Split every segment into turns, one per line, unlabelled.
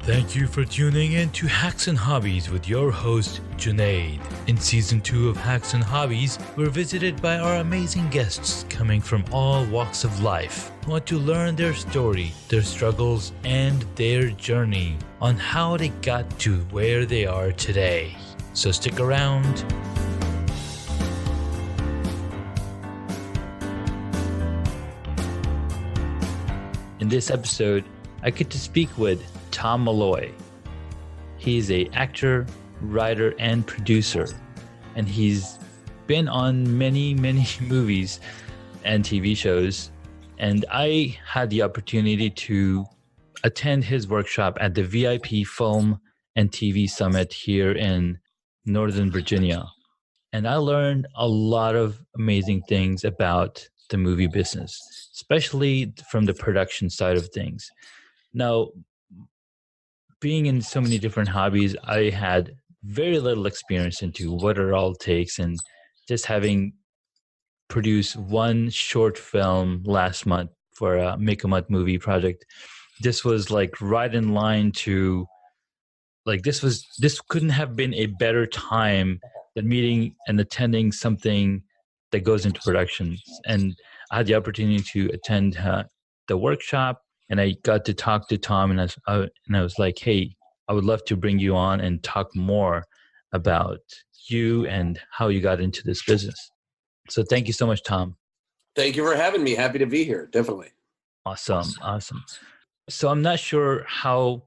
Thank you for tuning in to Hacks and Hobbies with your host, Junaid. In Season 2 of Hacks and Hobbies, we're visited by our amazing guests coming from all walks of life who want to learn their story, their struggles, and their journey on how they got to where they are today. So stick around. In this episode, I get to speak with Tom Malloy. He's an actor, writer, and producer, and he's been on many movies and TV shows. And I had the opportunity to attend his workshop at the VIP Film and TV Summit here in Northern Virginia. And I learned a lot of amazing things about the movie business, especially from the production side of things. Now, being in so many different hobbies, I had very little experience into what it all takes, and just having produced one short film last month for a Make a Month movie project, this was like right in line to this couldn't have been a better time than meeting and attending something that goes into production. And I had the opportunity to attend the workshop, and I got to talk to Tom, and I was like, hey, I would love to bring you on and talk more about you and how you got into this business. So thank you so much, Tom.
Thank you for having me. Happy to be here. Definitely.
Awesome. So I'm not sure how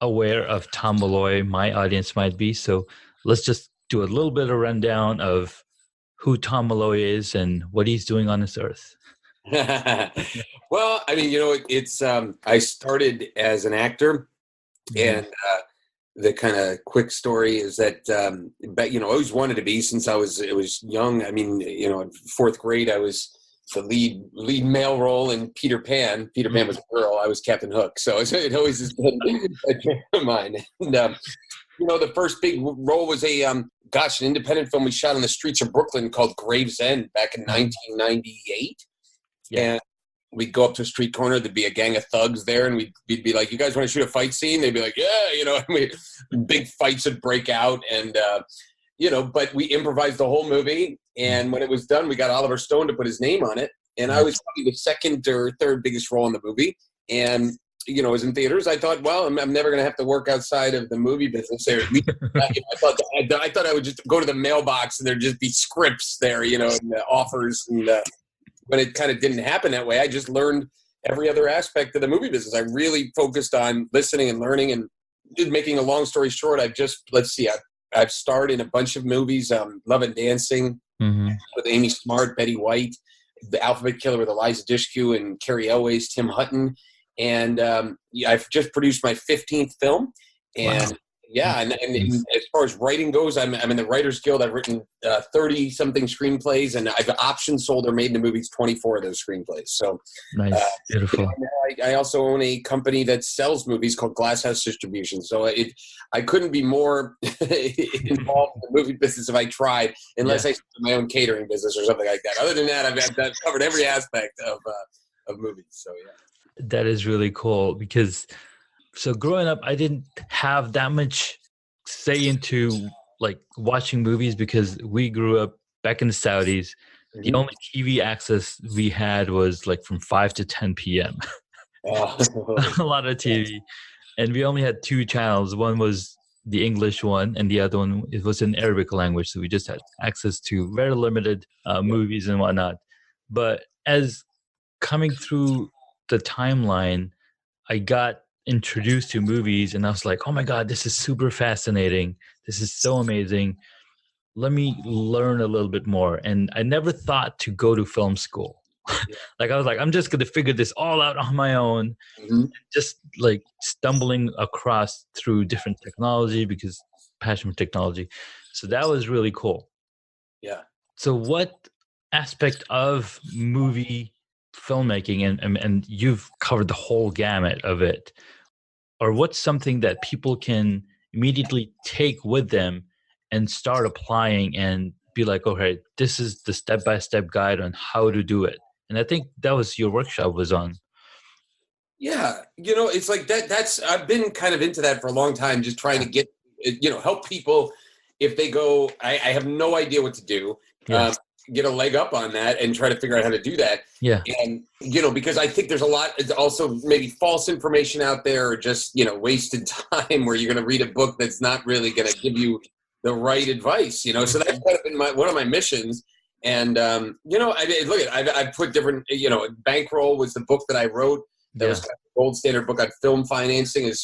aware of Tom Malloy my audience might be. So let's just do a little bit of rundown of who Tom Malloy is and what he's doing on this earth.
Well, I mean, it's I started as an actor, and the kind of quick story is that but I always wanted to be since I was young. I mean, in fourth grade, I was the lead male role in Peter Pan. Peter Pan was a girl. I was Captain Hook. So it always has been a dream of mine. And the first big role was an independent film we shot on the streets of Brooklyn called Gravesend back in 1998. Yeah. And we'd go up to a street corner, there'd be a gang of thugs there, and we'd be like, you guys want to shoot a fight scene? They'd be like, yeah, and big fights would break out, and but we improvised the whole movie, and when it was done, we got Oliver Stone to put his name on it, and I was probably the second or third biggest role in the movie, and it was in theaters. I thought, well, I'm never going to have to work outside of the movie business there. I thought I would just go to the mailbox and there'd just be scripts there, and offers, and but it kind of didn't happen that way. I just learned every other aspect of the movie business. I really focused on listening and learning, and making a long story short, I've starred in a bunch of movies. Love and Dancing with Amy Smart, Betty White, The Alphabet Killer with Eliza Dushku and Carrie Elways, Tim Hutton. And I've just produced my 15th film. And wow. Yeah, and as far as writing goes, I'm in the Writers Guild. I've written 30-something screenplays, and I've option sold or made into movies 24 of those screenplays. So
nice, beautiful.
I also own a company that sells movies called Glasshouse Distribution. So I couldn't be more involved in the movie business if I tried, unless I started my own catering business or something like that. Other than that, I've covered every aspect of movies. So yeah,
that is really cool because. So growing up, I didn't have that much say into watching movies because we grew up back in the Saudis. Mm-hmm. The only TV access we had was from 5 to 10 p.m. A lot of TV. And we only had 2 channels. One was the English one, and the other one was in Arabic language. So we just had access to very limited movies and whatnot. But as coming through the timeline, I got introduced to movies, and I was like, oh my God, this is super fascinating. This is so amazing. Let me learn a little bit more. And I never thought to go to film school. I was like, I'm just going to figure this all out on my own. Mm-hmm. Just stumbling across through different technology because passion for technology. So that was really cool.
Yeah.
So what aspect of movie filmmaking, and you've covered the whole gamut of it, or what's something that people can immediately take with them and start applying and be like, okay, this is the step-by-step guide on how to do it? And I think that was your workshop was on.
Yeah, it's like that's I've been kind of into that for a long time, just trying to get help people if they go. I have no idea what to do.
Yeah.
Get a leg up on that and try to figure out how to do that.
Yeah.
And because I think there's a lot. It's also maybe false information out there, or just wasted time where you're going to read a book that's not really going to give you the right advice. So that's kind of been one of my missions. And I've put different. Bankroll was the book that I wrote. That was kind of the gold standard book on film financing. Is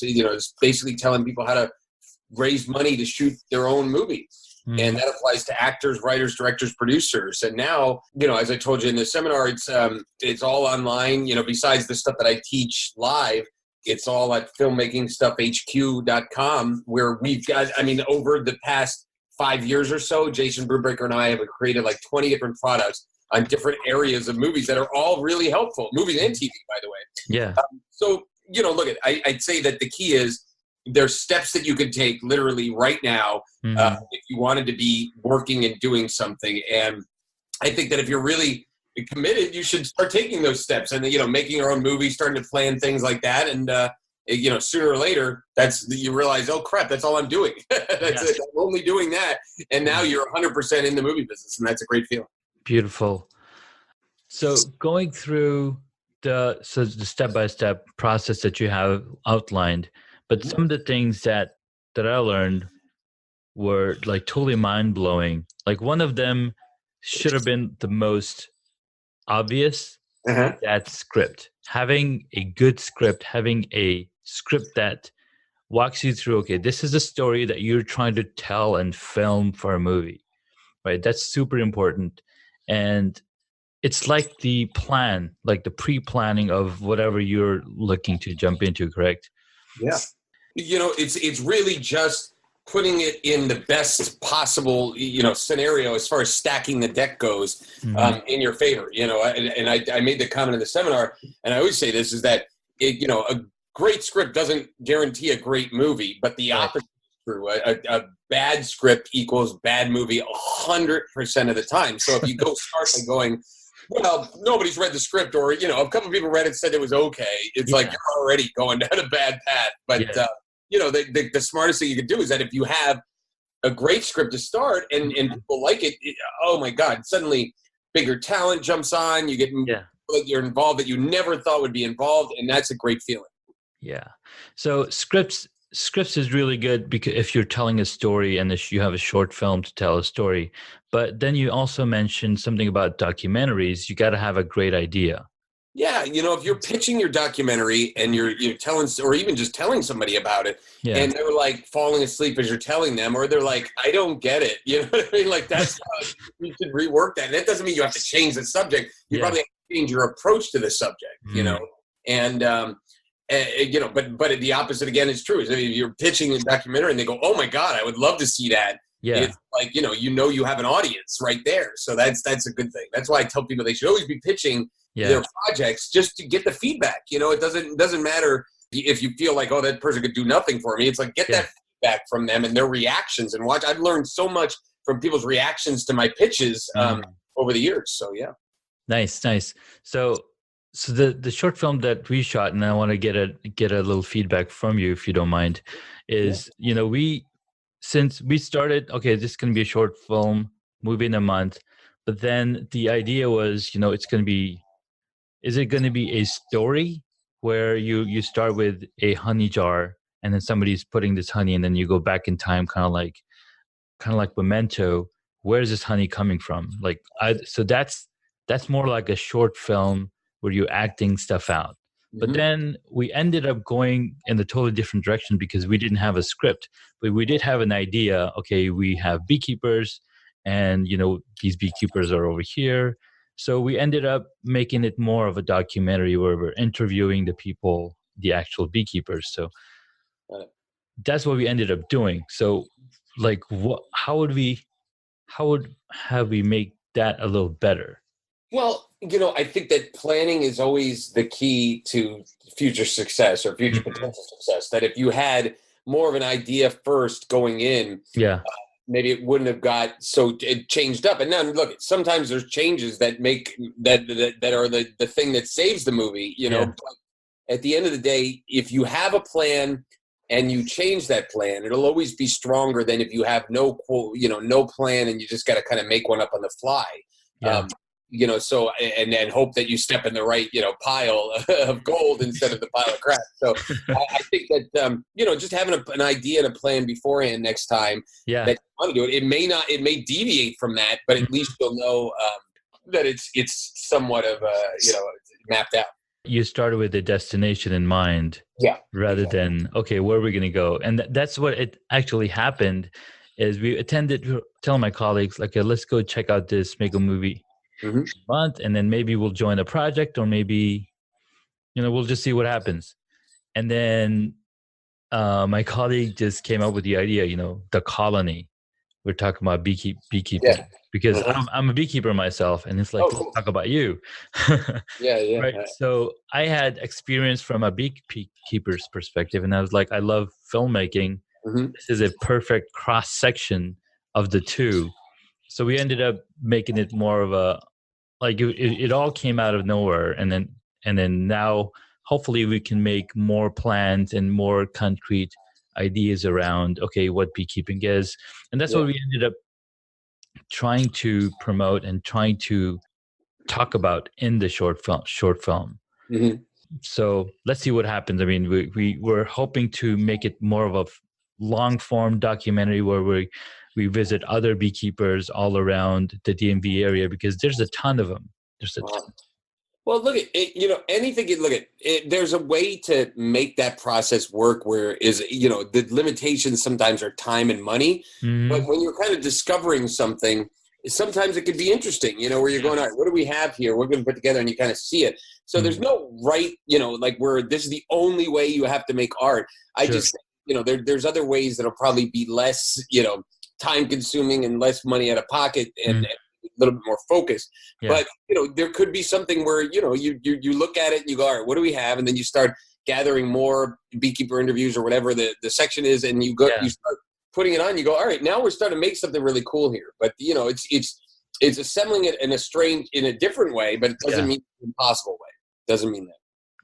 basically telling people how to raise money to shoot their own movie. And that applies to actors, writers, directors, producers. And now, as I told you in the seminar, it's all online. Besides the stuff that I teach live, it's all at filmmakingstuffhq.com, where we've got, over the past 5 years or so, Jason Brubaker and I have created like 20 different products on different areas of movies that are all really helpful. Movies and TV, by the way.
Yeah.
So, I'd say that the key is there's steps that you could take literally right now if you wanted to be working and doing something. And I think that if you're really committed, you should start taking those steps and, making your own movie, starting to plan things like that. And, sooner or later, you realize, oh, crap, that's all I'm doing. That's it. I'm only doing that. And now you're 100% in the movie business. And that's a great feeling.
Beautiful. So going through the step-by-step process that you have outlined, but some of the things that I learned were like totally mind-blowing. Like one of them should have been the most obvious, that script. Having a good script, having a script that walks you through, okay, this is a story that you're trying to tell and film for a movie, right? That's super important. And it's like the plan, like the pre-planning of whatever you're looking to jump into, correct?
Yeah. It's really just putting it in the best possible, scenario as far as stacking the deck goes in your favor. I made the comment in the seminar, and I always say this, is that, a great script doesn't guarantee a great movie, but the opposite is true. A bad script equals bad movie 100% of the time. So if you go start by going, well, nobody's read the script, or, a couple of people read it and said it was okay, it's like you're already going down a bad path. But, the smartest thing you can do is that if you have a great script to start and people like it, oh my God, suddenly bigger talent jumps on, you get like you're involved that you never thought would be involved, and that's a great feeling.
Yeah. So scripts is really good because if you're telling a story and if you have a short film to tell a story, but then you also mentioned something about documentaries, you got to have a great idea.
Yeah, if you're pitching your documentary and you're telling, or even just telling somebody about it, and they're like falling asleep as you're telling them, or they're like, I don't get it. You know what I mean? Like that's you should rework that. And that doesn't mean you have to change the subject. You probably have to change your approach to the subject. And but the opposite again is true. Is if you're pitching a documentary and they go, oh my God, I would love to see that. Yeah. It's like, you have an audience right there. So that's a good thing. That's why I tell people they should always be pitching their projects just to get the feedback. It doesn't matter if you feel like, oh, that person could do nothing for me. It's like, get that feedback from them and their reactions and watch. I've learned so much from people's reactions to my pitches over the years. So, yeah.
Nice. So the short film that we shot, and I want to get a little feedback from you, if you don't mind, is, since we started, okay, this is going to be a short film, movie in a month, but then the idea was, is it going to be a story where you start with a honey jar and then somebody's putting this honey and then you go back in time, kind of like Memento, where's this honey coming from? So that's more like a short film where you're acting stuff out. But then we ended up going in a totally different direction because we didn't have a script, but we did have an idea. Okay, we have beekeepers and, these beekeepers are over here. So we ended up making it more of a documentary where we're interviewing the people, the actual beekeepers. So that's what we ended up doing. So how would have we make that a little better?
Well, I think that planning is always the key to future success or future potential success. That if you had more of an idea first going in, maybe it wouldn't have got so it changed up. And now look, sometimes there's changes that make that are the thing that saves the movie, at the end of the day, if you have a plan and you change that plan, it'll always be stronger than if you have no plan and you just got to kind of make one up on the fly.
Yeah.
So and then hope that you step in the right, pile of gold instead of the pile of crap. So I think that, just having an idea and a plan beforehand next time
Yeah.
that you want to do it, it may deviate from that, but at least you'll know that it's somewhat of, mapped out.
You started with the destination in mind.
Yeah.
Rather than, okay, where are we going to go? And that's what it actually happened is we attended, telling my colleagues, like, let's go check out this, make a movie month, and then maybe we'll join a project, or maybe, we'll just see what happens. And then my colleague just came up with the idea, the colony. We're talking about beekeeping because I'm a beekeeper myself, and it's like, let's talk about you.
Yeah.
Right. So I had experience from a beekeeper's perspective, and I was like, I love filmmaking. This is a perfect cross section of the two. So we ended up making it more of a, like, it all came out of nowhere, and then now hopefully we can make more plans and more concrete ideas around, okay, what beekeeping is. And that's what we ended up trying to promote and trying to talk about in the short film. So let's see what happens. I mean, we were hoping to make it more of a long form documentary where we visit other beekeepers all around the DMV area, because there's a ton of them. There's a ton.
Well, look at it, anything. Look at it. There's a way to make that process work. Where the limitations sometimes are time and money. But when you're kind of discovering something, sometimes it could be interesting. Where you're going, all right, what do we have here? We're going to put together, and you kind of see it. So there's no right, like where this is the only way you have to make art. I just, there's other ways that'll probably be less, time consuming and less money out of pocket and a little bit more focused. But there could be something where you look at it and you go, all right, what do we have? And then you start gathering more beekeeper interviews or whatever the section is, and you start putting it on. You go, all right, now we're starting to make something really cool here. But it's assembling it in a different way, but it doesn't mean an impossible way. Doesn't mean that.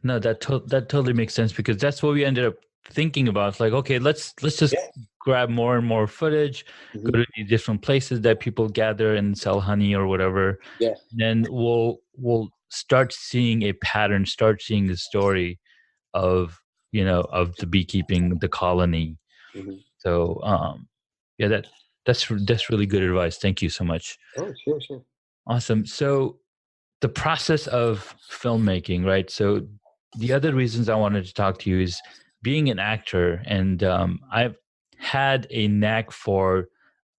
No, that totally makes sense, because that's what we ended up thinking about. It's like, okay, let's just grab more and more footage, go to the different places that people gather and sell honey or whatever. Yeah. Then we'll start seeing a pattern, start seeing the story of the beekeeping, the colony. So that's really good advice. Thank you so much.
Oh, sure.
Awesome. So the process of filmmaking, right? So the other reasons I wanted to talk to you is being an actor, and I've had a knack for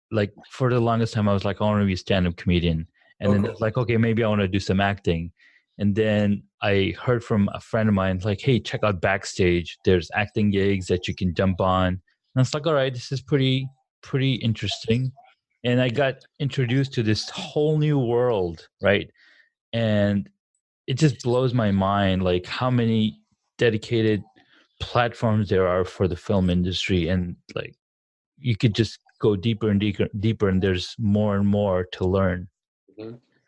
the longest time I was like, I want to be a stand-up comedian. And then it's like, okay, maybe I want to do some acting. And then I heard from a friend of mine, like, hey, check out Backstage. There's acting gigs that you can jump on. And I was like, all right, this is pretty interesting. And I got introduced to this whole new world, right? And it just blows my mind, like how many dedicated platforms there are for the film industry. And like, you could just go deeper and deeper, and there's more and more to learn.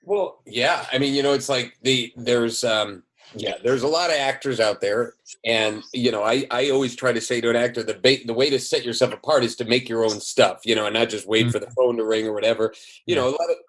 Well, yeah. I mean, it's like there's a lot of actors out there, and I always try to say to an actor, the way to set yourself apart is to make your own stuff, and not just wait for the phone to ring or whatever. A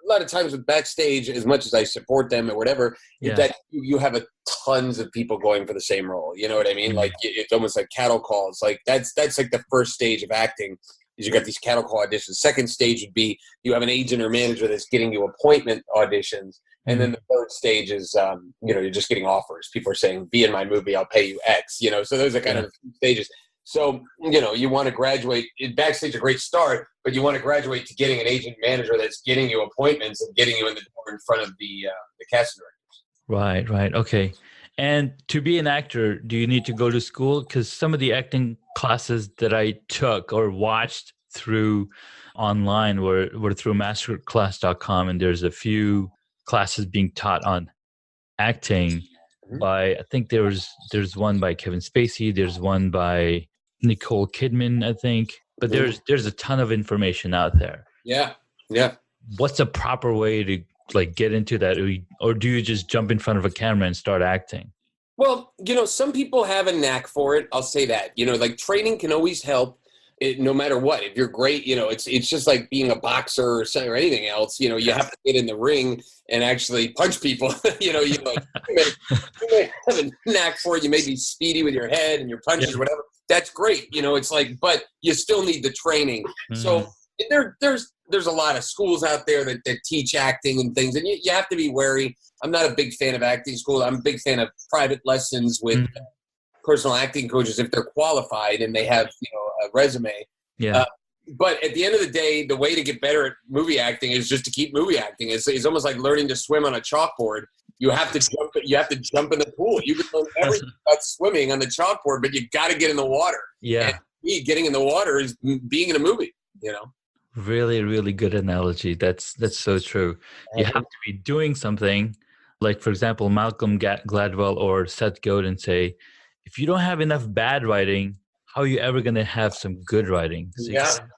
lot of times with Backstage, as much as I support them or whatever, that you have tons of people going for the same role. You know what I mean? Like it's almost like cattle calls. Like that's like the first stage of acting. You got these cattle call auditions. Second stage would be you have an agent or manager that's getting you appointment auditions. And then the third stage is, you're just getting offers. People are saying, be in my movie, I'll pay you X, so those are kind of stages. So, you want to graduate. Backstage, a great start, but you want to graduate to getting an agent manager that's getting you appointments and getting you in the door in front of the casting directors.
Right. Okay. And to be an actor, do you need to go to school? Because some of the acting classes that I took or watched through online were through masterclass.com, and there's a few classes being taught on acting by, I think there's one by Kevin Spacey, there's one by Nicole Kidman, I think, but there's a ton of information out there.
Yeah.
What's a proper way to like get into that, or do you just jump in front of a camera and start acting?
Well, some people have a knack for it. I'll say that. Like training can always help. No matter what, if you're great, it's just like being a boxer or something or anything else. You have to get in the ring and actually punch people. You may have a knack for it. You may be speedy with your head and your punches, or whatever. That's great. It's like, but you still need the training. So there's a lot of schools out there that teach acting and things, and you have to be wary. I'm not a big fan of acting school. I'm a big fan of private lessons with personal acting coaches if they're qualified and they have a resume. But at the end of the day, the way to get better at movie acting is just to keep movie acting. It's almost like learning to swim on a chalkboard. You have to jump. You have to jump in the pool. You can learn everything about swimming on the chalkboard, but you got to get in the water. And getting in the water is being in a movie.
Really, really good analogy. That's so true. You have to be doing something. Like, for example, Malcolm Gladwell or Seth Godin say, if you don't have enough bad writing, how are you ever going to have some good writing? So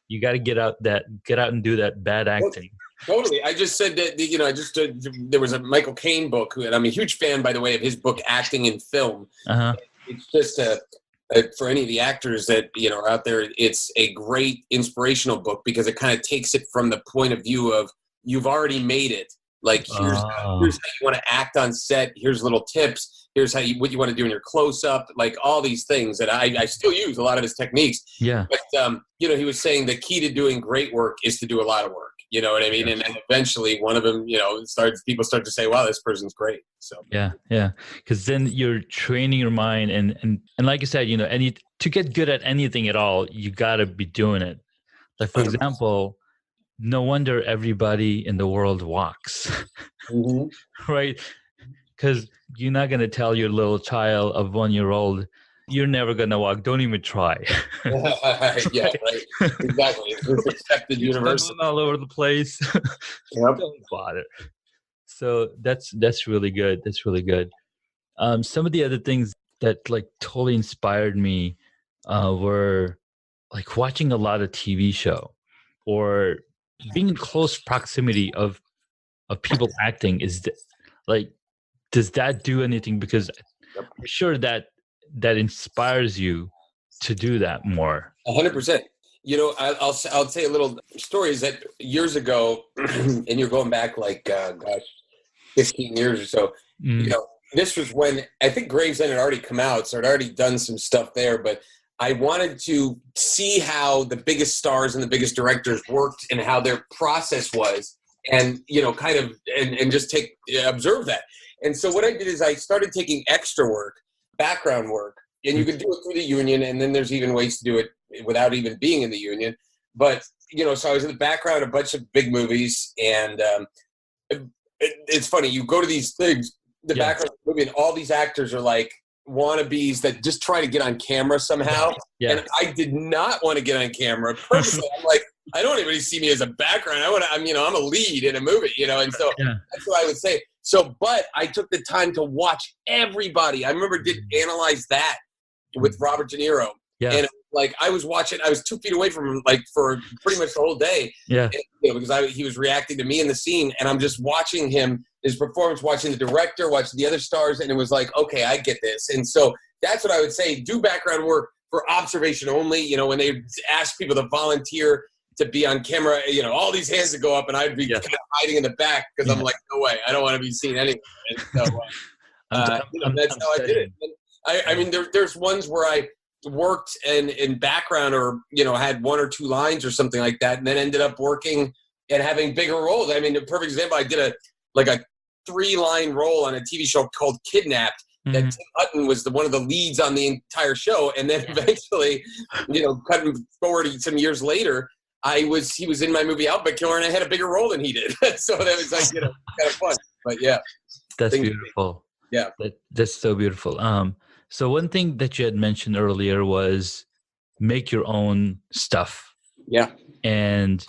you got to get out and do that bad acting.
Totally. I just said that, there was a Michael Caine book, and I'm a huge fan, by the way, of his book, Acting in Film. It's just for any of the actors that, are out there, it's a great inspirational book because it kind of takes it from the point of view of you've already made it. Like, here's how you want to act on set. Here's little tips. Here's what you want to do in your close-up. Like all these things that I still use a lot of his techniques.
Yeah.
But, he was saying the key to doing great work is to do a lot of work. You know what I mean? And then eventually one of them, people start to say, wow, this person's great. So
yeah. Because then you're training your mind and like you said, to get good at anything at all, you got to be doing it. Like, for example, no wonder everybody in the world walks, right? Because you're not going to tell your little child of 1-year-old, you're never going to walk. Don't even try.
Right. Exactly. It's accepted universally.
All over the place. Don't bother. So that's really good. That's really good. Some of the other things that like totally inspired me were like watching a lot of TV show or being in close proximity of people acting. Does that do anything? Because I'm sure that inspires you to do that more.
100%. I'll say a little story is that years ago, and you're going back like, 15 years or so, this was when I think Gravesend had already come out, so I'd already done some stuff there, but I wanted to see how the biggest stars and the biggest directors worked and how their process was and, kind of, and just observe that. And so what I did is I started taking extra work, background work, and you could do it through the union, and then there's even ways to do it without even being in the union. But, so I was in the background of a bunch of big movies, and it's funny, you go to these things, the background of the movie, and all these actors are like wannabes that just try to get on camera somehow. And I did not want to get on camera. Personally, I'm like, I don't even see me as a background. I'm a lead in a movie, and so that's what I would say. So, but I took the time to watch everybody. I remember analyze that with Robert De Niro. Yeah. And like I was 2 feet away from him, like for pretty much the whole day. Yeah. And, because he was reacting to me in the scene, and I'm just watching his performance, watching the director, watching the other stars, and it was like, okay, I get this. And so that's what I would say. Do background work for observation only. When they ask people to volunteer to be on camera, all these hands would go up, and I'd be kind of hiding in the back because I'm like, no way, I don't want to be seen anyway. And so that's how I did it. And I mean, there's ones where I worked in background or, had 1 or 2 lines or something like that, and then ended up working and having bigger roles. I mean, a perfect example, I did a 3-line role on a TV show called Kidnapped, that Tim Hutton was one of the leads on the entire show. And then eventually, cutting forward some years later, he was in my movie Alphabet Killer, and I had a bigger role than he did. So that was like, kind of fun. But yeah.
That's beautiful.
Yeah.
That's so beautiful. So one thing that you had mentioned earlier was make your own stuff.
Yeah.
And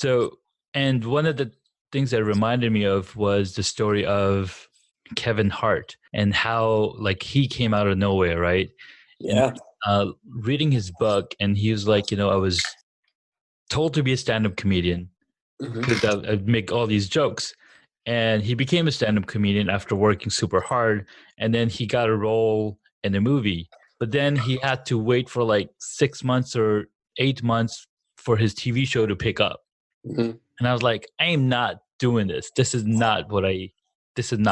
one of the things that reminded me of was the story of Kevin Hart and how like he came out of nowhere, right?
Yeah.
And, reading his book, and he was like, I was told to be a stand-up comedian because I'd make all these jokes. and he became a stand-up comedian after working super hard, and then he got a role in a movie, but then he had to wait for like 6 months or 8 months for his TV show to pick up.
Mhm.
And I was like, I am not doing this. This is not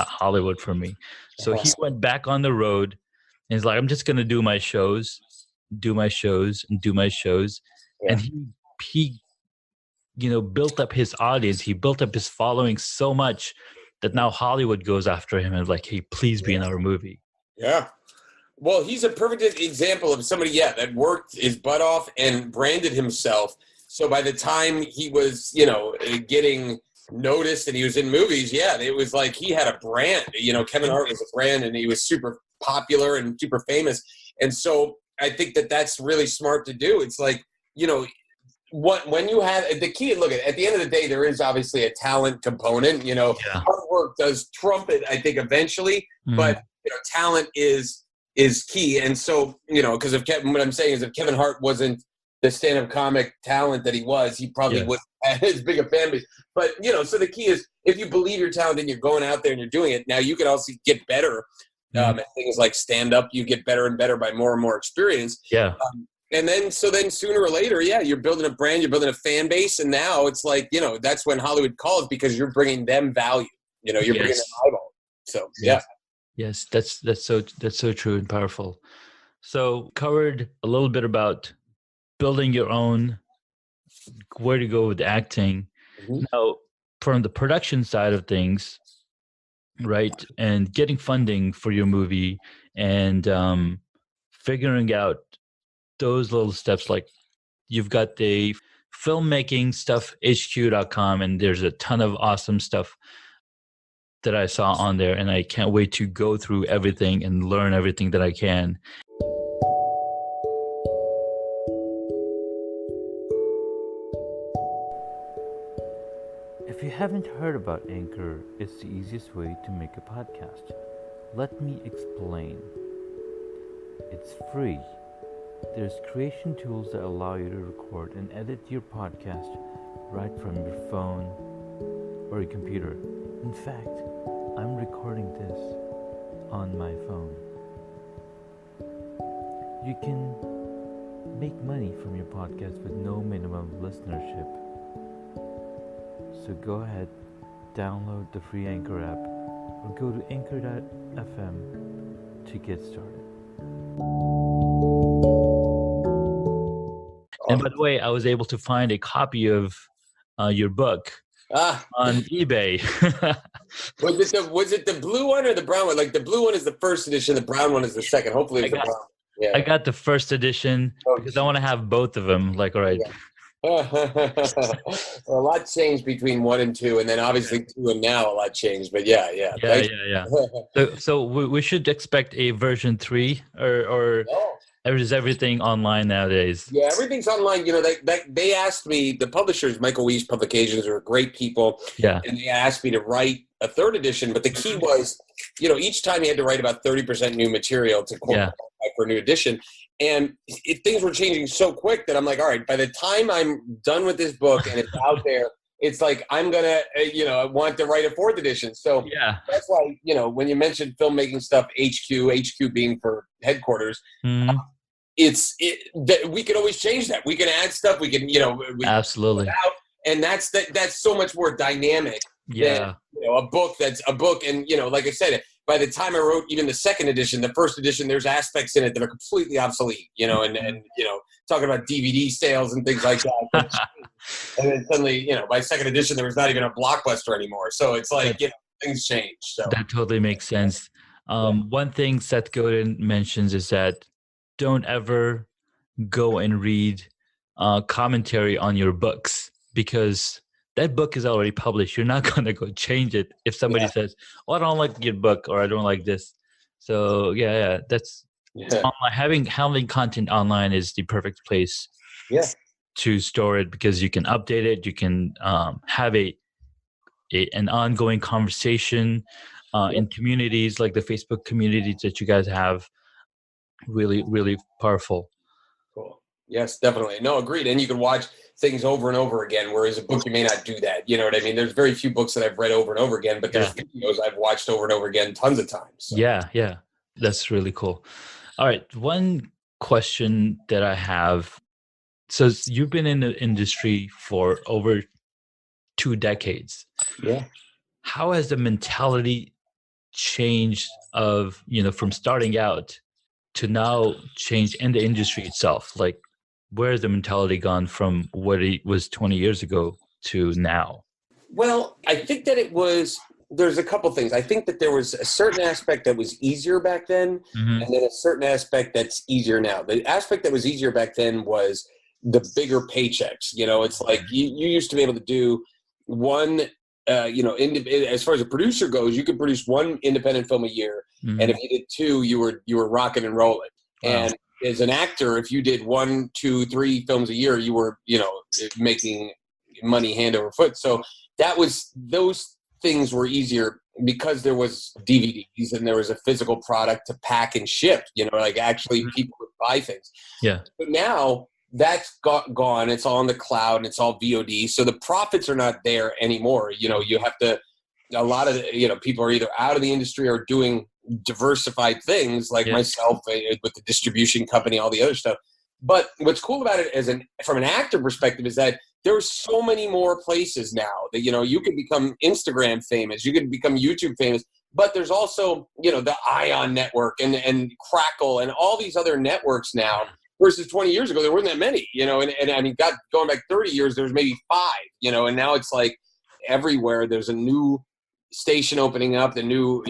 Hollywood for me. So he went back on the road and he's like, I'm just going to do my shows, do my shows and do my shows.
Yeah.
And he built up his audience. He built up his following so much that now Hollywood goes after him and like, hey, please be in our movie.
Yeah. Well, he's a perfect example of somebody, that worked his butt off and branded himself. So by the time he was, getting noticed and he was in movies, it was like he had a brand. Kevin Hart was a brand, and he was super popular and super famous. And so I think that that's really smart to do. It's like, when you have the key, look at the end of the day, there is obviously a talent component. Hard work does trump it, I think, eventually, but talent is key. And so, because what I'm saying is, if Kevin Hart wasn't the stand-up comic talent that he was, he probably wouldn't have as big a fan base. But, so the key is, if you believe your talent and you're going out there and you're doing it, now you can also get better at things like stand-up. You get better and better by more and more experience.
Yeah.
And then sooner or later, you're building a brand, you're building a fan base. And now it's like, that's when Hollywood calls, because you're bringing them value. You're bringing them eyeball. So,
Yes, that's so true and powerful. So covered a little bit about building your own, where to go with acting.
Mhm.
Now, from the production side of things, right, and getting funding for your movie and figuring out those little steps, like you've got the filmmaking stuff, hq.com, and there's a ton of awesome stuff that I saw on there, and I can't wait to go through everything and learn everything that I can. If you haven't heard about Anchor, it's the easiest way to make a podcast. Let me explain. It's free. There's creation tools that allow you to record and edit your podcast right from your phone or your computer. In fact, I'm recording this on my phone. You can make money from your podcast with no minimum listenership. So go ahead, download the free Anchor app or go to anchor.fm to get started. And by the way, I was able to find a copy of your book on eBay.
Was it the blue one or the brown one? Like, the blue one is the first edition, the brown one is the second. Hopefully it's the brown. Yeah.
I got the first edition because I want to have both of them. Like, all right.
A lot changed between 1 and 2, and then obviously 2 and now a lot changed. But yeah. So
we should expect a version 3, or is everything online nowadays?
Yeah, everything's online. They asked me, the publishers, Michael Weiss Publications, are great people.
Yeah,
and they asked me to write a 3rd edition, but the key was, each time you had to write about 30% new material to qualify for a new edition. And things were changing so quick that I'm like, all right, by the time I'm done with this book and it's out there, it's like, I'm going to, I want to write a 4th edition. So that's why, when you mentioned filmmaking stuff, HQ being for headquarters, we could always change that. We can add stuff. We can,
absolutely.
And that's so much more dynamic than, a book that's a book. And, like I said, by the time I wrote even the 2nd edition, the 1st edition, there's aspects in it that are completely obsolete, and talking about DVD sales and things like that. And then suddenly, by 2nd edition, there was not even a Blockbuster anymore. So it's like, things change. So
that totally makes sense. One thing Seth Godin mentions is that don't ever go and read commentary on your books, because that book is already published. You're not going to go change it if somebody says, "Oh, I don't like your book," or "I don't like this." So that's online. Having content online is the perfect place to store it, because you can update it. You can have an ongoing conversation in communities like the Facebook communities that you guys have. Really, really powerful.
Cool. Yes, definitely. No, agreed. And you can watch things over and over again, whereas a book, you may not do that. You know what I mean? There's very few books that I've read over and over again, but there's videos I've watched over and over again tons of times. So.
Yeah. That's really cool. All right. One question that I have. So you've been in the industry for over 2 decades.
Yeah.
How has the mentality changed of, from starting out to now change in the industry itself? Like, where has the mentality gone from what it was 20 years ago to now?
Well, I think that there's a couple things. I think that there was a certain aspect that was easier back then, and then a certain aspect that's easier now. The aspect that was easier back then was the bigger paychecks. It's like you used to be able to do one, as far as a producer goes, you could produce one independent film a year, and if you did two, you were rocking and rolling. Wow. And as an actor, if you did 1, 2, 3 films a year, you were, making money hand over foot. So those things were easier because there was DVDs and there was a physical product to pack and ship, like actually people would buy things.
Yeah.
But now that's gone. It's all on the cloud and it's all VOD. So the profits are not there anymore. You have to, a lot of, people are either out of the industry or doing diversified things like myself with the distribution company, all the other stuff. But what's cool about it from an actor perspective is that there are so many more places now that, you could become Instagram famous, you could become YouTube famous, but there's also, the Ion network and Crackle and all these other networks now versus 20 years ago, there weren't that many, and I mean, going back 30 years, there was maybe 5, and now it's like everywhere there's a new station opening up, the new,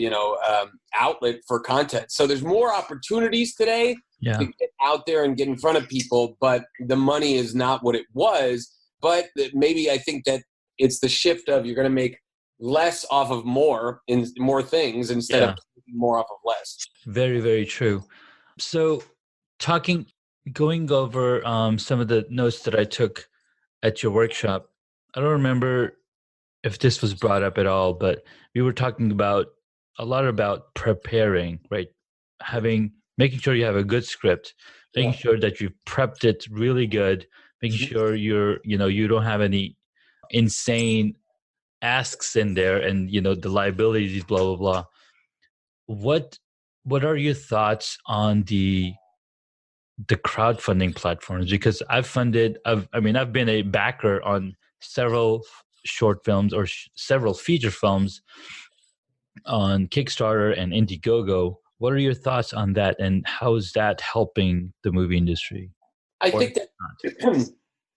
outlet for content. So there's more opportunities today to get out there and get in front of people, but the money is not what it was. But maybe I think that it's the shift of you're going to make less off of more in more things instead of more off of less.
Very, very true. So going over some of the notes that I took at your workshop, I don't remember if this was brought up at all, but we were talking a lot about preparing, right? Making sure you have a good script, making sure that you've prepped it really good, making sure you don't have any insane asks in there and, the liabilities, blah, blah, blah. What are your thoughts on the crowdfunding platforms? Because I've been a backer on several short films or several feature films on Kickstarter and Indiegogo. What are your thoughts on that, and how is that helping the movie industry?
I think that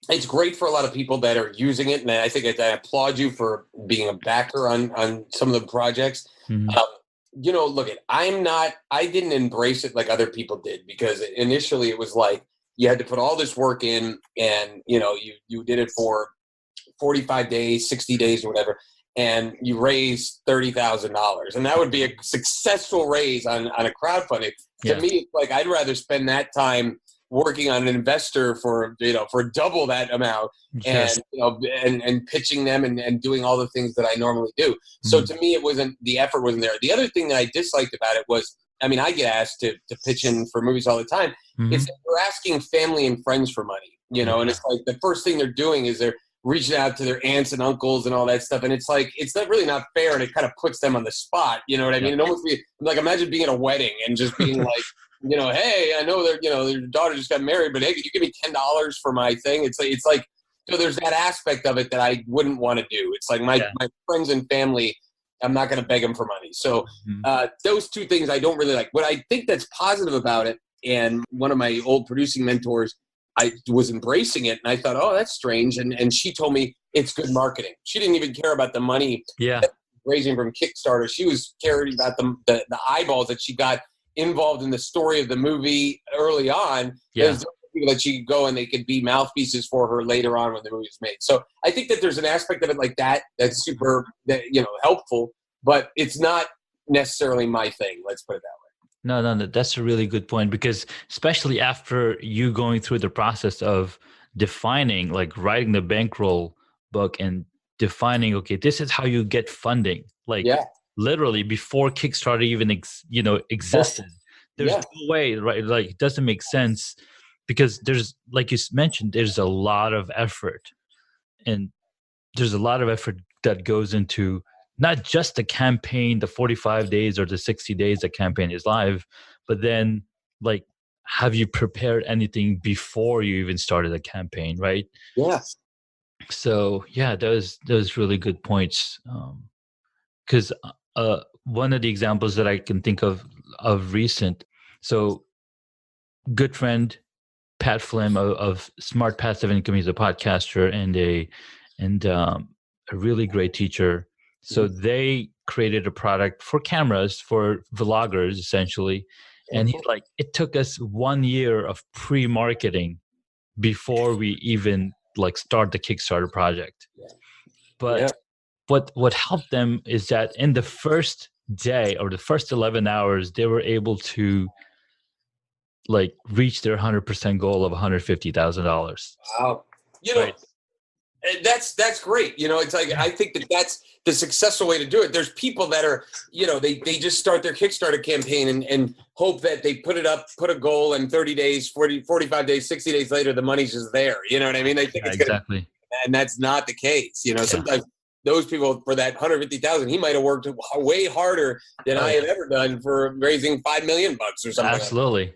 it's great for a lot of people that are using it, and I think I applaud you for being a backer on some of the projects. Look, I didn't embrace it like other people did, because initially it was like you had to put all this work in, and you did it for 45 days, 60 days or whatever, and you raise $30,000, and that would be a successful raise on a crowdfunding. To me, it's like I'd rather spend that time working on an investor for double that amount, and pitching them and doing all the things that I normally do. So to me, the effort wasn't there. The other thing that I disliked about it was, I mean, I get asked to pitch in for movies all the time. It's that they're asking family and friends for money, and it's like the first thing they're doing is they're reaching out to their aunts and uncles and all that stuff. And it's like, it's not really not fair. And it kind of puts them on the spot. You know what I mean? It almost be like, imagine being at a wedding and just being like, hey, I know that, your daughter just got married, but hey, could you give me $10 for my thing? It's like, so there's that aspect of it that I wouldn't want to do. It's like my friends and family, I'm not going to beg them for money. So those two things I don't really like. What I think that's positive about it, and one of my old producing mentors, I was embracing it, and I thought, oh, that's strange. And she told me it's good marketing. She didn't even care about the money raising from Kickstarter. She was caring about the eyeballs that she got involved in the story of the movie early on. There's people that she could go and they could be mouthpieces for her later on when the movie is made. So I think that there's an aspect of it like that that's super helpful, but it's not necessarily my thing. Let's put it that way.
No, that's a really good point, because especially after you going through the process of defining, like writing the Bankroll book and defining, okay, this is how you get funding. Like literally before Kickstarter even existed. There's no way, right? Like it doesn't make sense because there's, like you mentioned, there's a lot of effort, and there's a lot of effort that goes into not just the campaign, the 45 days or the 60 days the campaign is live, but then like, have you prepared anything before you even started the campaign, right?
Yeah.
So yeah, those really good points. Because one of the examples that I can think of recent, so good friend Pat Flynn of Smart Passive Income. He's a podcaster and a really great teacher. So they created a product for cameras for vloggers essentially, and he's like, it took us 1 year of pre-marketing before we even like start the Kickstarter project. But what helped them is that in the first day or the first 11 hours, they were able to like reach their 100% goal of $150,000.
Wow. You know, that's great. You know, it's like, I think that's the successful way to do it. There's people that are, you know, they just start their Kickstarter campaign and hope that they put it up, put a goal in 30 days, 45 days, 60 days later, the money's just there. You know what I mean? They think it's
exactly.
And that's not the case. You know, sometimes those people, for that 150,000, he might have worked way harder than I have ever done for raising $5 million or something.
Absolutely.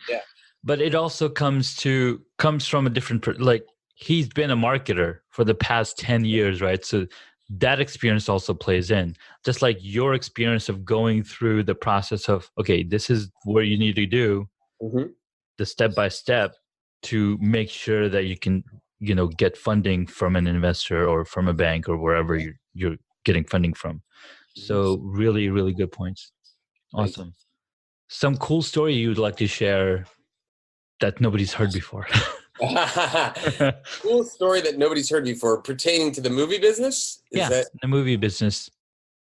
Yeah.
But it also comes from a different, like, he's been a marketer for the past 10 years, right? So that experience also plays in, just like your experience of going through the process of, okay, this is what you need to do, the step-by-step to make sure that you can, you know, get funding from an investor or from a bank or wherever you're getting funding from. So really, really good points. Awesome. Some cool story you'd like to share that nobody's heard before?
Cool story that nobody's heard before pertaining to the movie business?
Is that the movie business?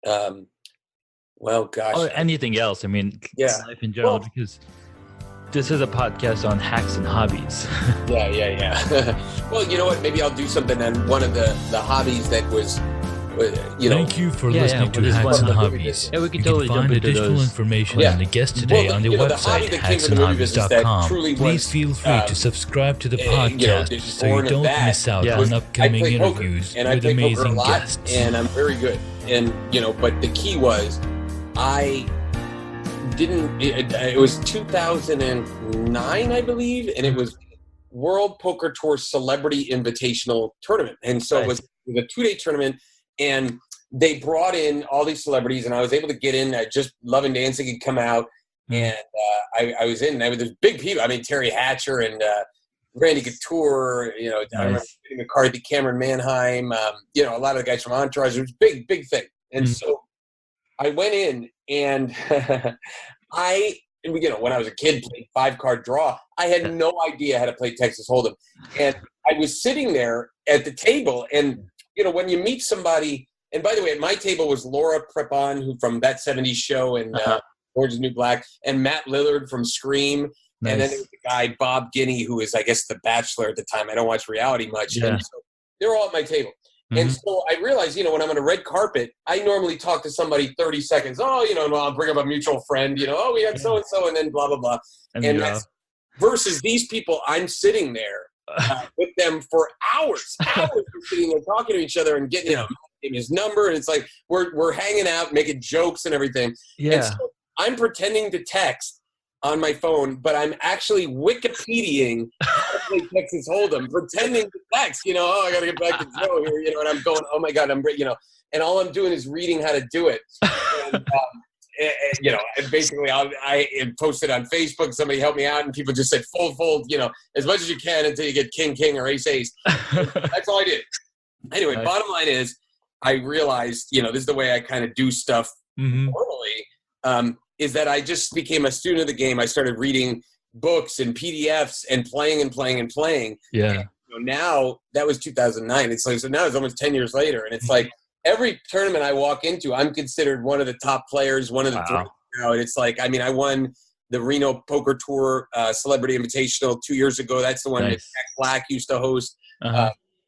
Well, gosh.
Or anything else. I mean, life in general, because this is a podcast on hacks and hobbies.
Yeah. Well, you know what? Maybe I'll do something on one of the hobbies that was, you know.
Thank you for listening to Hacks and Hobbies.
Yeah, we can totally jump into
additional
those.
information on the guest today on the website hacksandhobbies.com. Please feel free to subscribe to the podcast so you don't miss out on upcoming interviews with amazing guests.
And I'm very good. And, you know, but the key was it was 2009, I believe, and it was World Poker Tour Celebrity Invitational Tournament. And so it was a 2-day tournament, and they brought in all these celebrities, and I was able to get in. Just Love and Dancing had come out, and I was in. There's big people. I mean, Terry Hatcher and Randy Couture, you know, I remember McCarthy, Cameron Manheim, you know, a lot of the guys from Entourage. It was a big thing. And so I went in, and you know, when I was a kid playing 5-card draw, I had no idea how to play Texas Hold'em. And I was sitting there at the table, and, you know, when you meet somebody, and by the way, at my table was Laura Prepon, who from That 70s Show and Orange is the New Black, and Matt Lillard from Scream. Nice. And then there was the guy, Bob Guinea, who was, I guess, The Bachelor at the time. I don't watch reality much. Yeah. And so they were all at my table. And so I realized, you know, when I'm on a red carpet, I normally talk to somebody 30 seconds. Oh, you know, and I'll bring up a mutual friend, you know, oh, we had so-and-so, and then blah, blah, blah. And that's versus these people, I'm sitting there with them for hours. We're sitting there talking to each other and getting, you know, his number. And it's like, we're hanging out, making jokes and everything. Yeah. And so I'm pretending to text on my phone, but I'm actually Wikipediaing how to play Texas Hold'em, pretending to text, you know, oh, I got to get back to Joe here, you know, and I'm going, oh my God, you know, and all I'm doing is reading how to do it. And, you know, and basically I posted on Facebook, somebody helped me out, and people just said, fold, you know, as much as you can until you get king or ace. That's all I did. Anyway, bottom line is, I realized, you know, this is the way I kind of do stuff normally, is that I just became a student of the game. I started reading books and PDFs and playing. Yeah. And, you know, now, that was 2009. It's like, so now it's almost 10 years later. And it's like, every tournament I walk into, I'm considered one of the top players, one of the three. And it's like, I mean, I won the Reno Poker Tour Celebrity Invitational 2 years ago. That's the one that Jack Black used to host.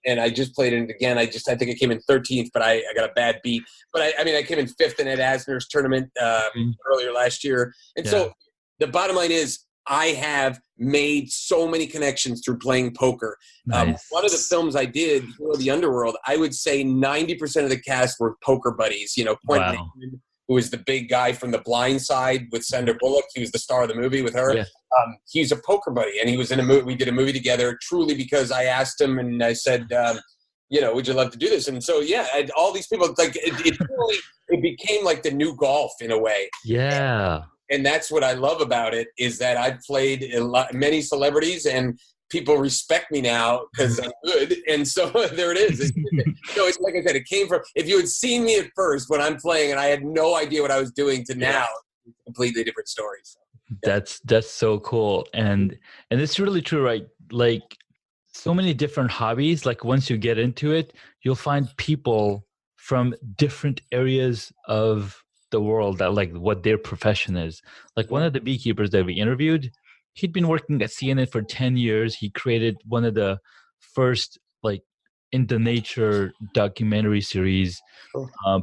And I just played it again. I think I came in 13th, but I got a bad beat. But I came in 5th in Ed Asner's tournament earlier last year. And so the bottom line is, I have made so many connections through playing poker.
Nice.
One of the films I did, The Underworld, I would say 90% of the cast were poker buddies. Quentin, who was the big guy from The Blind Side with Sandra Bullock. He was the star of the movie with her.
Yeah.
He's a poker buddy, and he was in a movie. We did a movie together, truly because I asked him, and I said, would you love to do this? And so, all these people, like it became like the new golf in a way.
Yeah.
And that's what I love about it, is that I've played many celebrities, and people respect me now because I'm good. And so there it is. It's like I said, it came from, if you had seen me at first when I'm playing and I had no idea what I was doing to now, it's a completely different story. So, yeah.
That's so cool. And it's really true, right? Like so many different hobbies, like once you get into it, you'll find people from different areas of the world that like what their profession is. Like one of the beekeepers that we interviewed, he'd been working at CNN for 10 years. He created one of the first like in the nature documentary series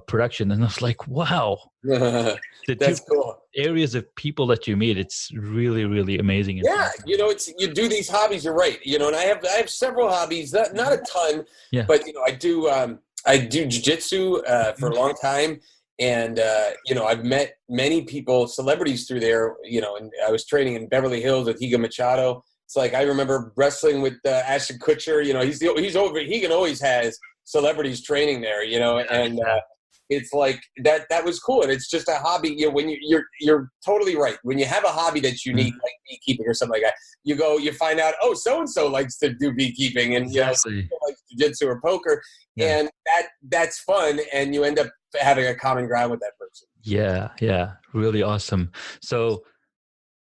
production. And I was like, wow.
That's cool.
Areas of people that you meet, it's really, really amazing.
Yeah, you do these hobbies, you're right. And I have several hobbies, not a ton, but I do jiu-jitsu for a long time. And, I've met many people, celebrities through there, and I was training in Beverly Hills with Higa Machado. It's like, I remember wrestling with Ashton Kutcher, Higan always has celebrities training there, and it's like that was cool. And it's just a hobby. When you're totally right. When you have a hobby that's unique, like beekeeping or something like that, you find out, oh, so-and-so likes to do beekeeping, and,
exactly.
likes jiu-jitsu or poker. Yeah. And that's fun. And you end up having a common ground with that person.
Yeah. Really awesome. So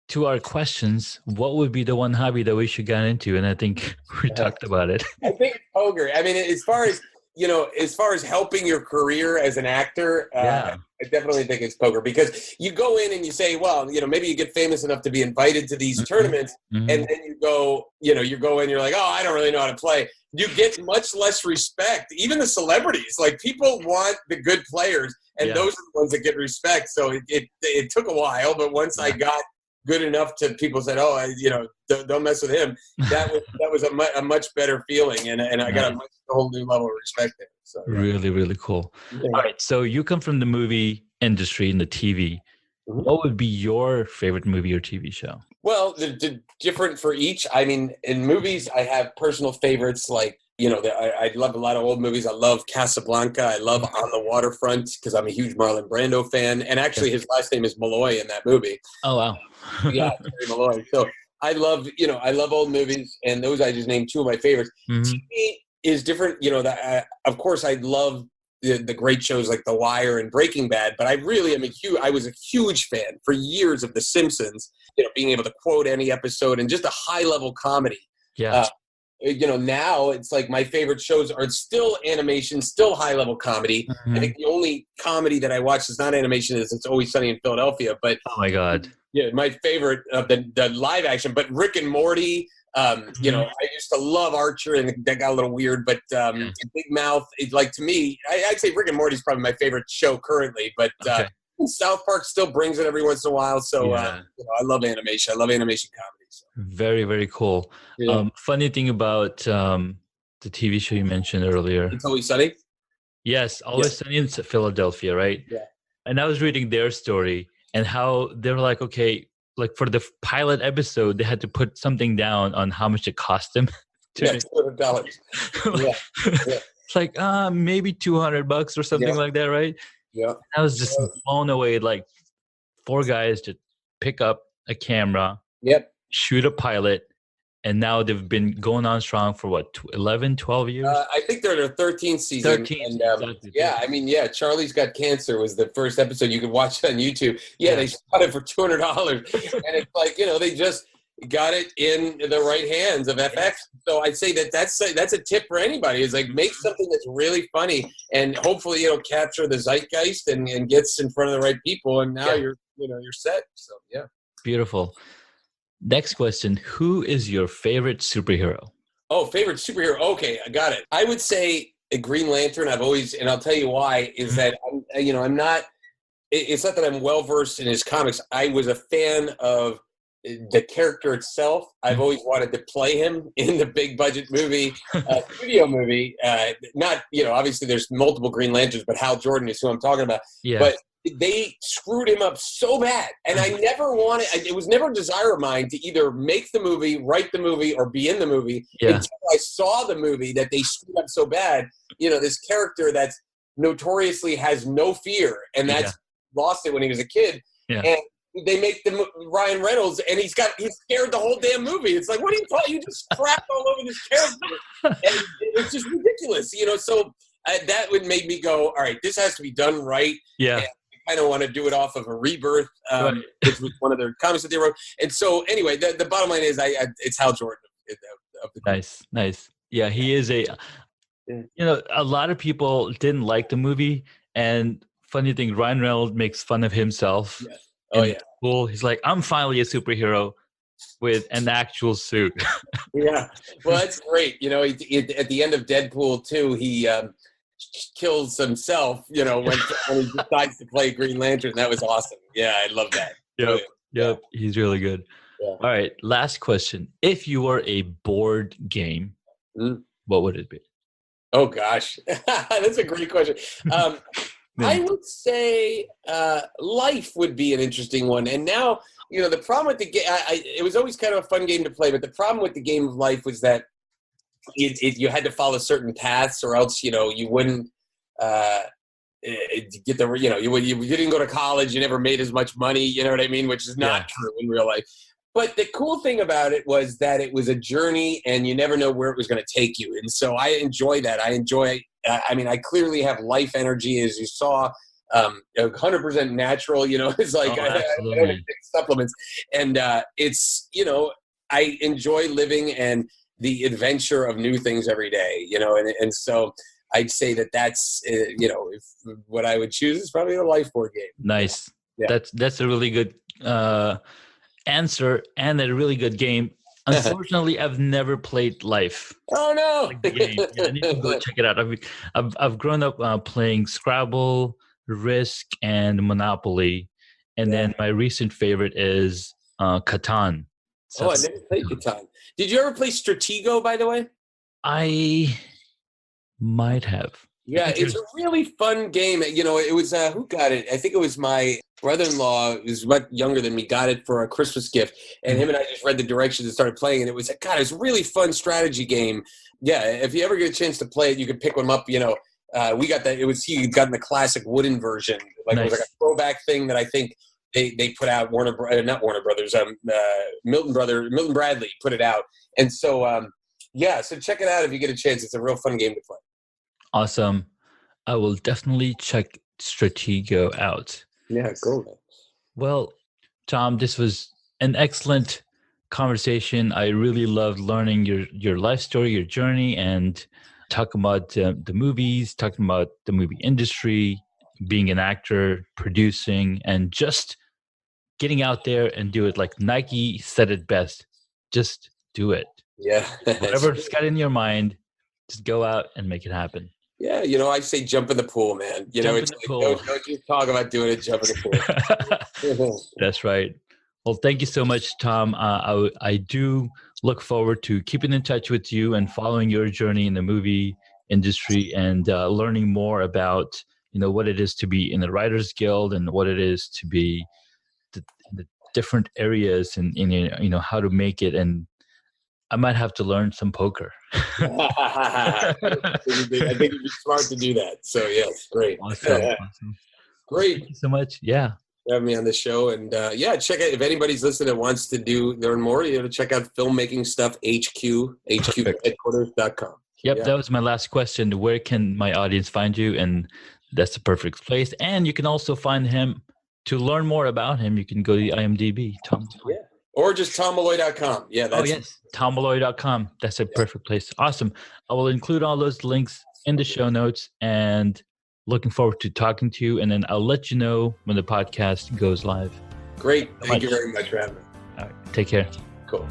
to our questions, what would be the one hobby that we should get into? And I think we talked about it.
I think poker. I mean, as far as helping your career as an actor, I definitely think it's poker, because you go in and you say, well, maybe you get famous enough to be invited to these tournaments, and then you go in, you're like, oh, I don't really know how to play. You get much less respect. Even the celebrities, like people want the good players, and those are the ones that get respect. So it took a while, but once I got good enough to people said, oh, don't mess with him. That was a much better feeling, and I got a whole new level of respect there. So
really, really cool. Yeah. All right, so you come from the movie industry and the TV. Mm-hmm. What would be your favorite movie or TV show?
Well, they're different for each. I mean, in movies, I have personal favorites like, I love a lot of old movies. I love Casablanca. I love On the Waterfront because I'm a huge Marlon Brando fan. And actually, his last name is Malloy in that movie.
Oh, wow.
Yeah, Terry Malloy. So I love old movies, and those I just named two of my favorites. Mm-hmm. TV is different. Of course, I love the great shows like The Wire and Breaking Bad, but I really am I was a huge fan for years of The Simpsons, being able to quote any episode and just a high-level comedy.
Yeah.
Now it's like my favorite shows are still animation, still high-level comedy. Mm-hmm. I think the only comedy that I watch is not animation is It's Always Sunny in Philadelphia. But
oh my God.
Yeah, my favorite of the live action, but Rick and Morty. I used to love Archer, and that got a little weird. But Big Mouth, to me, I'd say Rick and Morty is probably my favorite show currently. But South Park still brings it every once in a while. So I love animation. I love animation comedy. So.
Very, very cool. Yeah. Funny thing about the TV show you mentioned earlier.
It's Always Sunny?
Yes, Always Sunny in Philadelphia, right?
Yeah.
And I was reading their story and how they were like, okay, like for the pilot episode, they had to put something down on how much it cost them.
$200. Yeah.
It's like maybe $200 or something like that, right?
Yeah.
I was just blown away. Like 4 guys to pick up a camera, shoot a pilot, and now they've been going on strong for what, 11, 12 years?
I think they're in their 13th season.
13th,
exactly. Charlie's Got Cancer was the first episode. You could watch it on YouTube. They shot it for $200. And it's like, they just got it in the right hands of FX. So I'd say that's a tip for anybody, is like make something that's really funny, and hopefully it'll capture the zeitgeist and gets in front of the right people. And now you're set. So, yeah.
Beautiful. Next question. Who is your favorite superhero?
Oh, favorite superhero. Okay, I got it. I would say a Green Lantern. I've always, and I'll tell you why, is that I'm not, it's not that I'm well-versed in his comics. I was a fan of the character itself, I've always wanted to play him in the big budget movie, studio movie. Not, obviously there's multiple Green Lanterns, but Hal Jordan is who I'm talking about.
Yeah.
But they screwed him up so bad. And I never wanted, it was never a desire of mine to either make the movie, write the movie, or be in the movie until I saw the movie that they screwed up so bad. This character that's notoriously has no fear, and that's lost it when he was a kid.
Yeah.
And they make Ryan Reynolds, and he's scared the whole damn movie. It's like, what are you talking? You just crap all over this character, and it's just ridiculous, So that would make me go, all right, this has to be done right.
Yeah,
and I kind of want to do it off of a Rebirth, which was one of their comics that they wrote. And so, anyway, the bottom line is, it's Hal Jordan. Of the
nice. Yeah, he is a. A lot of people didn't like the movie, and funny thing, Ryan Reynolds makes fun of himself.
Yes. Oh yeah,
cool. He's like, I'm finally a superhero with an actual suit.
Yeah, well, that's great. At the end of Deadpool 2, he kills himself. When he decides to play Green Lantern, that was awesome. Yeah, I love that.
Yep. He's really good. Yeah. All right, last question: if you were a board game, what would it be?
Oh gosh, that's a great question. I would say Life would be an interesting one. And now, the problem with the game, it was always kind of a fun game to play, but the problem with the game of Life was that you had to follow certain paths, or else, you wouldn't get the, you didn't go to college, you never made as much money, you know what I mean? Which is not true in real life. But the cool thing about it was that it was a journey, and you never know where it was going to take you. And so I enjoy that. I clearly have life energy, as you saw, 100% natural, it's like I don't take supplements. And it's, I enjoy living and the adventure of new things every day, and so I'd say that's, if what I would choose is probably a life board game.
Nice. Yeah. That's a really good answer, and a really good game. Unfortunately, I've never played Life.
Oh no!
Like the game. Yeah, I need to go check it out. I've grown up playing Scrabble, Risk, and Monopoly, and then my recent favorite is Catan.
So I never played Catan. Did you ever play Stratego, by the way?
I might have.
Yeah, it's a really fun game. It was who got it? I think it was my brother-in-law, who's much younger than me, got it for a Christmas gift, and him and I just read the directions and started playing, and it was a really fun strategy game. Yeah, if you ever get a chance to play it, you could pick one up. We got that. He got in the classic wooden version, it was like a throwback thing that I think they put out. Not Warner Brothers, Milton Bradley put it out, and so so check it out if you get a chance. It's a real fun game to play.
Awesome. I will definitely check Stratego out.
Yeah, cool.
Well, Tom, this was an excellent conversation. I really loved learning your life story, your journey, and talking about the movies, talking about the movie industry, being an actor, producing, and just getting out there and do it. Like Nike said it best, just do it.
Yeah.
Whatever's got in your mind, just go out and make it happen.
Yeah, I say jump in the pool, man. It's like, don't just talk about doing it, jump in the pool.
That's right. Well, thank you so much, Tom. I do look forward to keeping in touch with you and following your journey in the movie industry, and learning more about, what it is to be in the Writers Guild, and what it is to be the different areas, and how to make it. And I might have to learn some poker.
I think it'd be smart to do that. So yes, great.
Awesome.
Great.
Thank you so much. Yeah.
Have me on the show, and check it. If anybody's listening that wants to learn more, check out Filmmaking Stuff HQ headquarters.com.
Yep, that was my last question. Where can my audience find you? And that's the perfect place. And you can also find him. To learn more about him, you can go to IMDb, Tom.
Yeah. Or just TomMalloy.com. Yeah, that's
TomMalloy.com. That's a perfect place. Awesome. I will include all those links in the show notes, and looking forward to talking to you. And then I'll let you know when the podcast goes live.
Great. Thank you very much for having me.
All right. Take care.
Cool.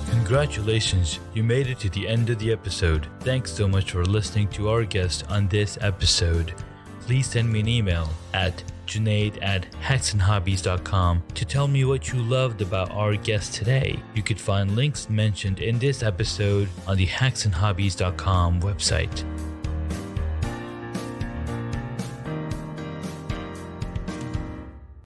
Congratulations, you made it to the end of the episode. Thanks so much for listening to our guest on this episode. Please send me an email at Junaid@hacksandhobbies.com to tell me what you loved about our guest today. You could find links mentioned in this episode on the hacksandhobbies.com website.